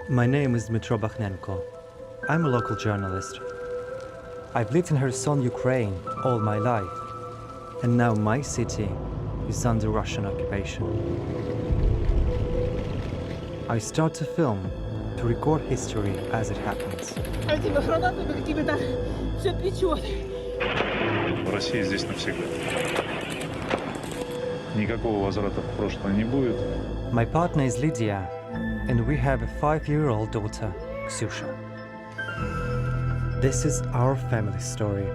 My name is Dmytro Bahnenko. I'm a local journalist. I've lived in Kherson, Ukraine all my life, and now my city is under Russian occupation. I start to film to record history as it happens. Россия здесь навсегда. Никакого возврата в прошлое не будет. My partner is Lidia, and we have a 5-year-old daughter, Ksusha. This is our family story.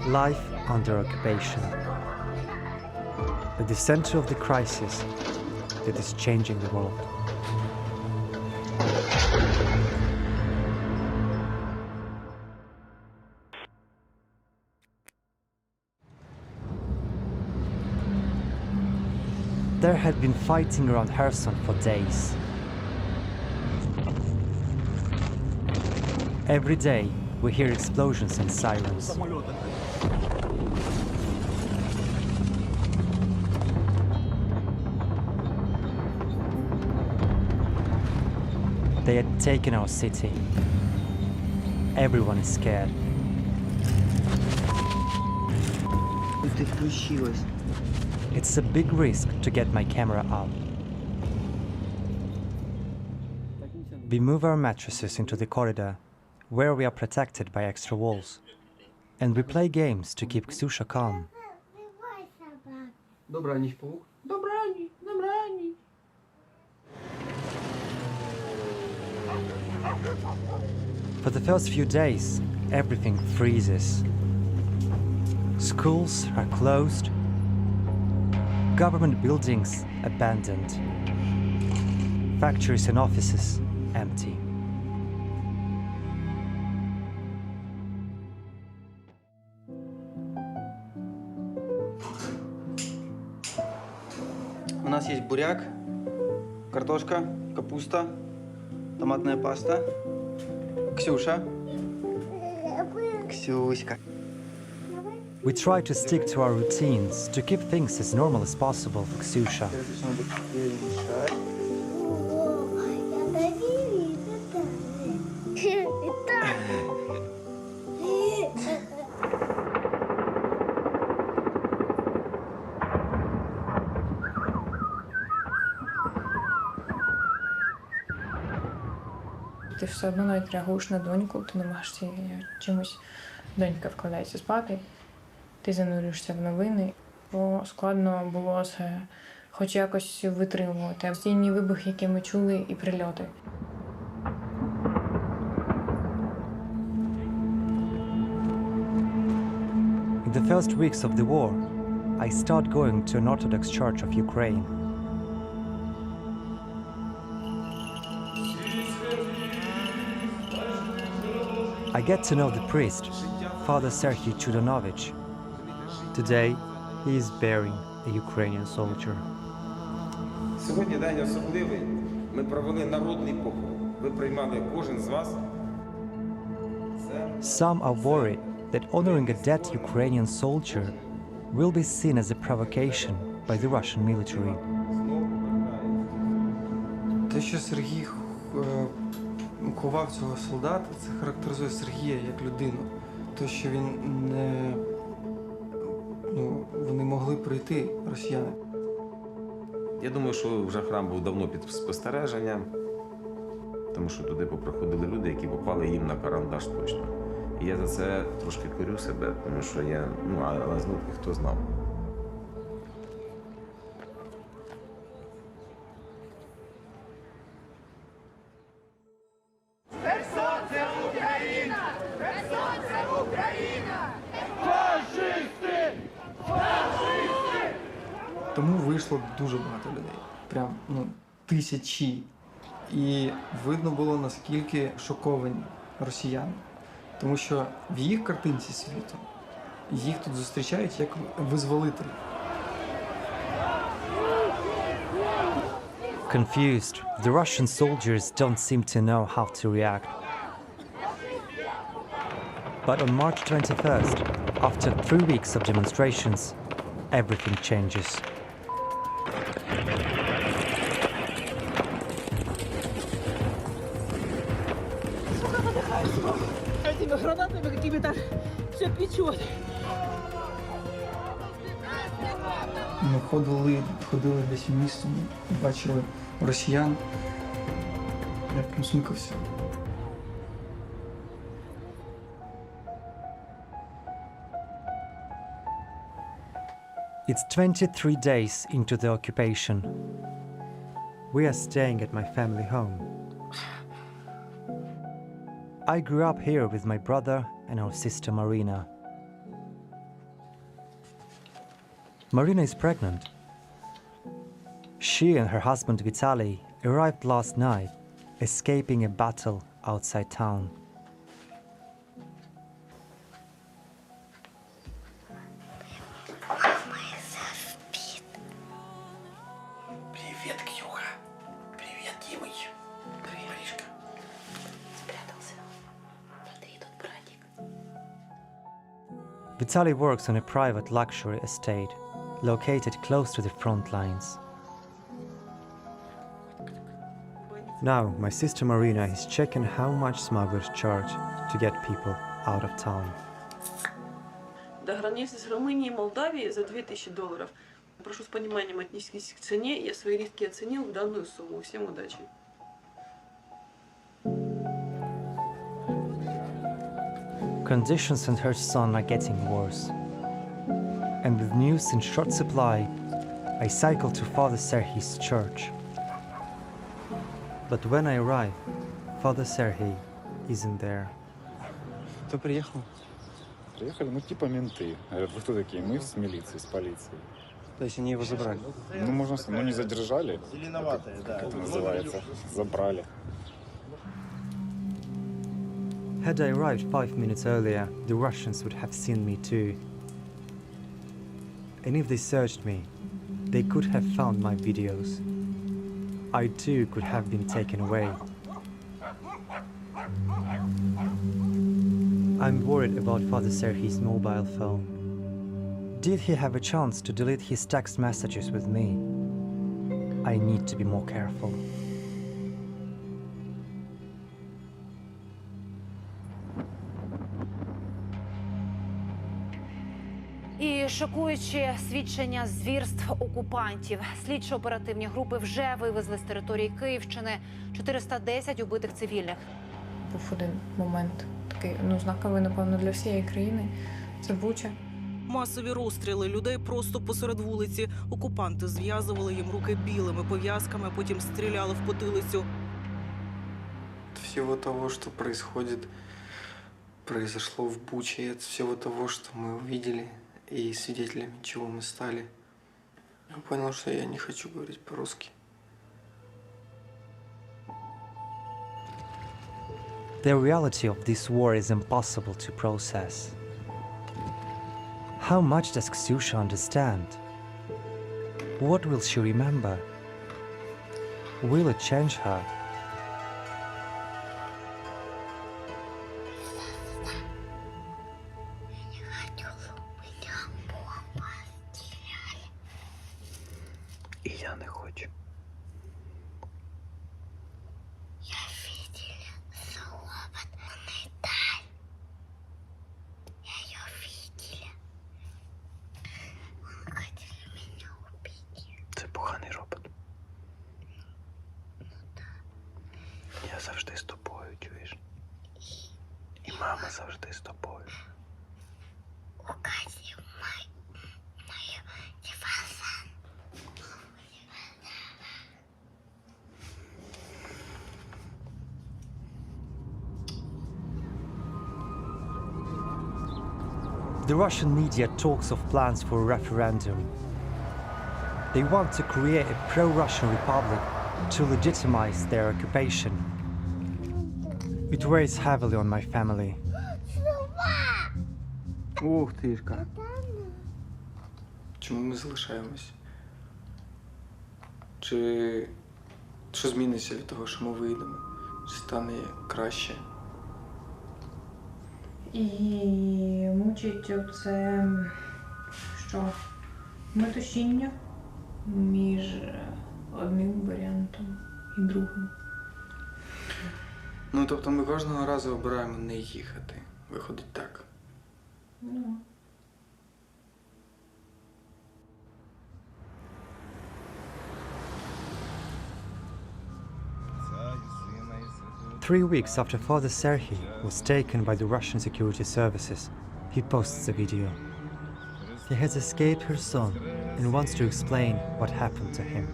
Life under occupation. At the center of the crisis that is changing the world. There had been fighting around Kherson for days. Every day we hear explosions and sirens. They had taken our city. Everyone is scared. It's a big risk to get my camera out. We move our mattresses into the corridor, where we are protected by extra walls. And we play games to keep Ksusha calm. For the first few days, everything freezes. Schools are closed, government buildings abandoned, factories and offices empty. У нас есть буряк, картошка, капуста, томатная паста. Ксюша. Ксюська. We try to stick to our routines to keep things as normal as possible for Ksusha. Ти все одно навіть реагуєш на доньку, ти намагаєшся чимось, донька вкладається спати, ти занурюєшся в новини, бо складно було це хоч якось витримувати. Постійні вибухи, які ми чули, і прильоти. In the first weeks of the war, I start going to an Orthodox church of Ukraine. I get to know the priest, Father Serhiy Chudanovich. Today, he is burying a Ukrainian soldier. Сьогодні день особливий. Ми провели народний похорон. Ви приймали кожен з вас. Some are worried that honoring a dead Ukrainian soldier will be seen as a provocation by the Russian military. Те, що Сергій ховав цього солдата, це характеризує Сергія як людину. Те, що він не... вони могли прийти, росіяни. Я думаю, що вже храм був давно під спостереженням, тому що туди поприходили люди, які попали їм на карандаш точно. І я за це трошки корю себе, тому що я, але знов хто знав. Херсон – це Україна! Херсон – це Україна! Фашисти! Фашисти! Тому вийшло дуже багато людей. Прям, тисячі. І видно було, наскільки шоковані росіяни. Тому що в їх картинці світу їх тут зустрічають як визволителів. Confused, the Russian soldiers don't seem to know how to react. But on March 21st, after 3 weeks of demonstrations, everything changes. задыхаюсь. Этими гранатами какими-то все печет. Ми ходили десь містом, бачили росіян. Я прям смикався. It's 23 days into the occupation. We are staying at my family home. I grew up here with my brother and our sister Marina. Marina is pregnant. She and her husband Vitaly arrived last night, escaping a battle outside town. Привет, Ксюха. Привет, Димыч. Привет, Маришка. Спрятался. Смотри, тут братик. Vitaly works on a private luxury estate located close to the front lines. Now, my sister Marina is checking how much smugglers charge to get people out of town. До границы с Румынией и Молдавией за $2000. Прошу с пониманием отнестись к цене. Я свои риски оценил в данную сумму. Всем удачи. Conditions in Kherson are getting worse. And with news in short supply, I cycle to Father Serhi's church. But when I arrive, Father Serhi isn't there. Кто приехал? Приехали, ну типа менты. Говорят, вы кто такие? Мы с милиции, с полицией. То есть они его забрали? Ну, можно, ну не задержали. Зеленоватые, да. Как это называется? Забрали. Had I arrived 5 minutes earlier, the Russians would have seen me too. And if they searched me, they could have found my videos. I too could have been taken away. I'm worried about Father Serhi's mobile phone. Did he have a chance to delete his text messages with me? I need to be more careful. І шокуючі свідчення звірств окупантів. Слідчо-оперативні групи вже вивезли з території Київщини 410 убитих цивільних. Був один момент такий, знаковий, напевно, для всієї країни. Це Буча. Масові розстріли людей просто посеред вулиці. Окупанти зв'язували їм руки білими пов'язками, а потім стріляли в потилицю. Всего того, что произошло в Буче, от всего того, что мы увидели и свидетелями чего мы стали, я понял, что я не хочу говорить по-русски. The reality of this war is impossible to process. How much does Ksusha understand? What will she remember? Will it change her? І я не хочу. Це поганий робот. Я завжди з тобою, чуєш? І мама завжди з тобою. The Russian media talks of plans for a referendum. They want to create a pro-Russian republic to legitimize their occupation. It weighs heavily on my family. Ух тишка. Чому ми залишаємось? Чи що зміниться від того, що ми вийдемо? Чи стане краще? І мучить це, що метушіння між одним варіантом і другим. Ну, тобто ми кожного разу обираємо не їхати. Виходить так. Ну. Three weeks after Father Serhiy was taken by the Russian security services, he posts a video. He has escaped Kherson and wants to explain what happened to him.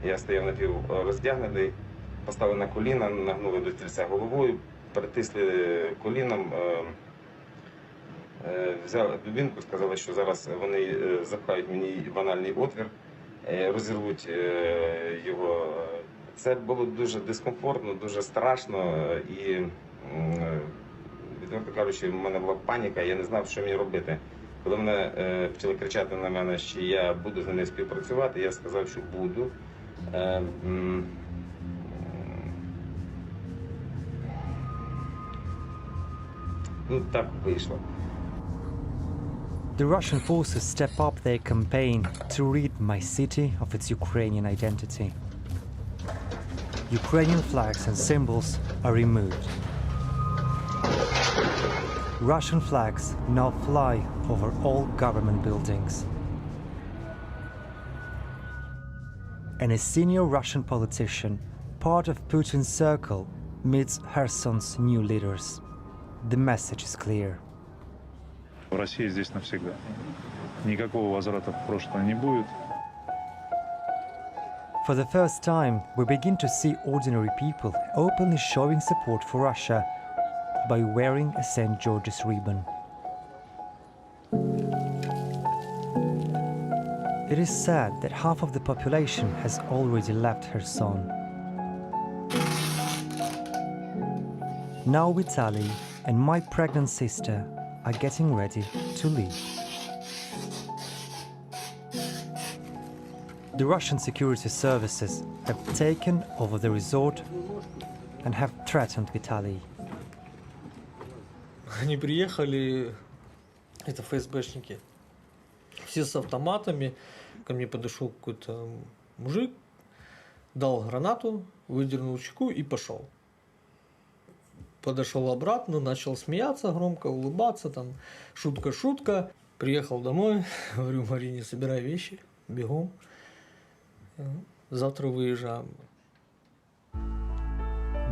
Я стояв напівроздягнений, поставив на коліна, нагнули до стільця головою, притисли коліном, взяли дубинку, сказали, що зараз вони запхають мені в анальний отвір, розірвуть його. Це було дуже дискомфортно, дуже страшно і, відверто кажучи, в мене була паніка, я не знав, що мені робити. Коли мене почали кричати на мене, що я буду з ними співпрацювати, я сказав, що буду. Ну, так вийшло. The Russian forces step up their campaign to rid my city of its Ukrainian identity. Ukrainian flags and symbols are removed. Russian flags now fly over all government buildings. And a senior Russian politician, part of Putin's circle, meets Kherson's new leaders. The message is clear. Россия здесь навсегда. Никакого возврата в прошлое не будет. For the first time, we begin to see ordinary people openly showing support for Russia by wearing a St. George's ribbon. It is sad that half of the population has already left Kherson. Now Vitaly and my pregnant sister are getting ready to leave. The Russian security services have taken over the resort and have threatened Vitaly. Они приехали, это ФСБшники, все с автоматами. Ко мне подошел какой-то мужик, дал гранату, выдернул чеку и пошел. Подошел обратно, начал смеяться громко, улыбаться, там шутка-шутка. Приехал домой, говорю Марине, собирай вещи, бегом. Завтра выезжаем.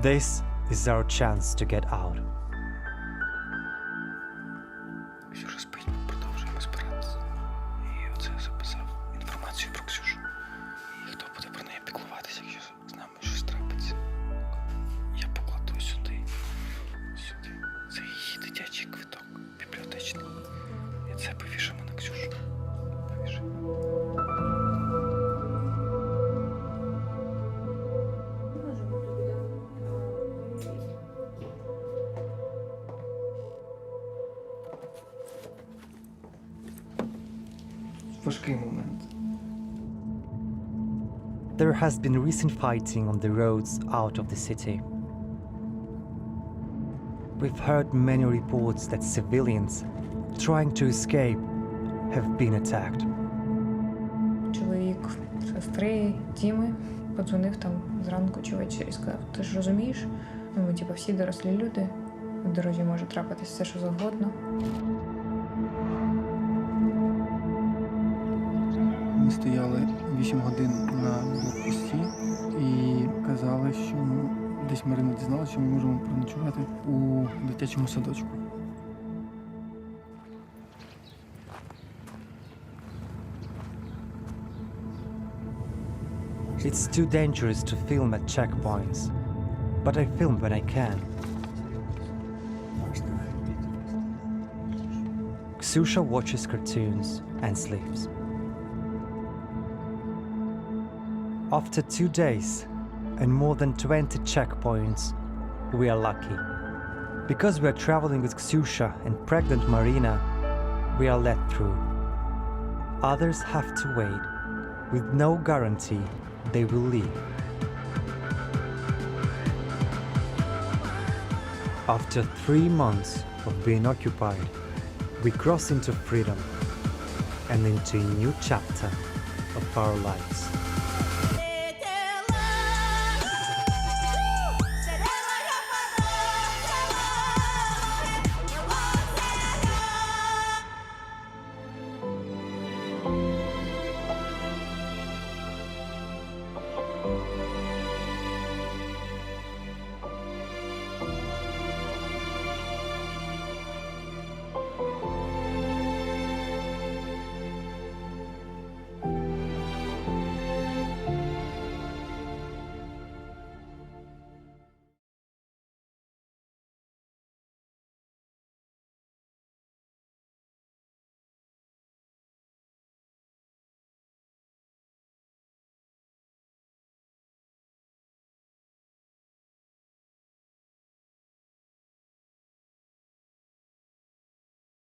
This is our chance to get out. Ксюша спить, ми продовжуємо збиратися. І оце записав інформацію про Ксюшу. І хто буде про неї піклуватися, якщо з нами щось трапиться. Я покладу сюди. Це її дитячий квиток, бібліотечний. І це повішимо на Ксюшу. Повішимо. Важкий момент. There has been recent fighting on the roads out of the city. We've heard many reports that civilians trying to escape have been attacked. Чоловік сестри Діми подзвонив там зранку чи ввечері і сказав: ти ж розумієш, ну ми типу всі дорослі люди, в дорозі може трапитись все, що завгодно. Ми стояли 8 годин на блокпості і казали, що десь Марина дізналася, що ми можемо переночувати у дитячому садочку. It's too dangerous to film at checkpoints, but I film when I can. Ksusha watches cartoons and sleeps. After 2 days and more than 20 checkpoints, we are lucky. Because we are traveling with Ksusha and pregnant Marina, we are let through. Others have to wait, with no guarantee they will leave. After 3 months of being occupied, we cross into freedom and into a new chapter of our lives.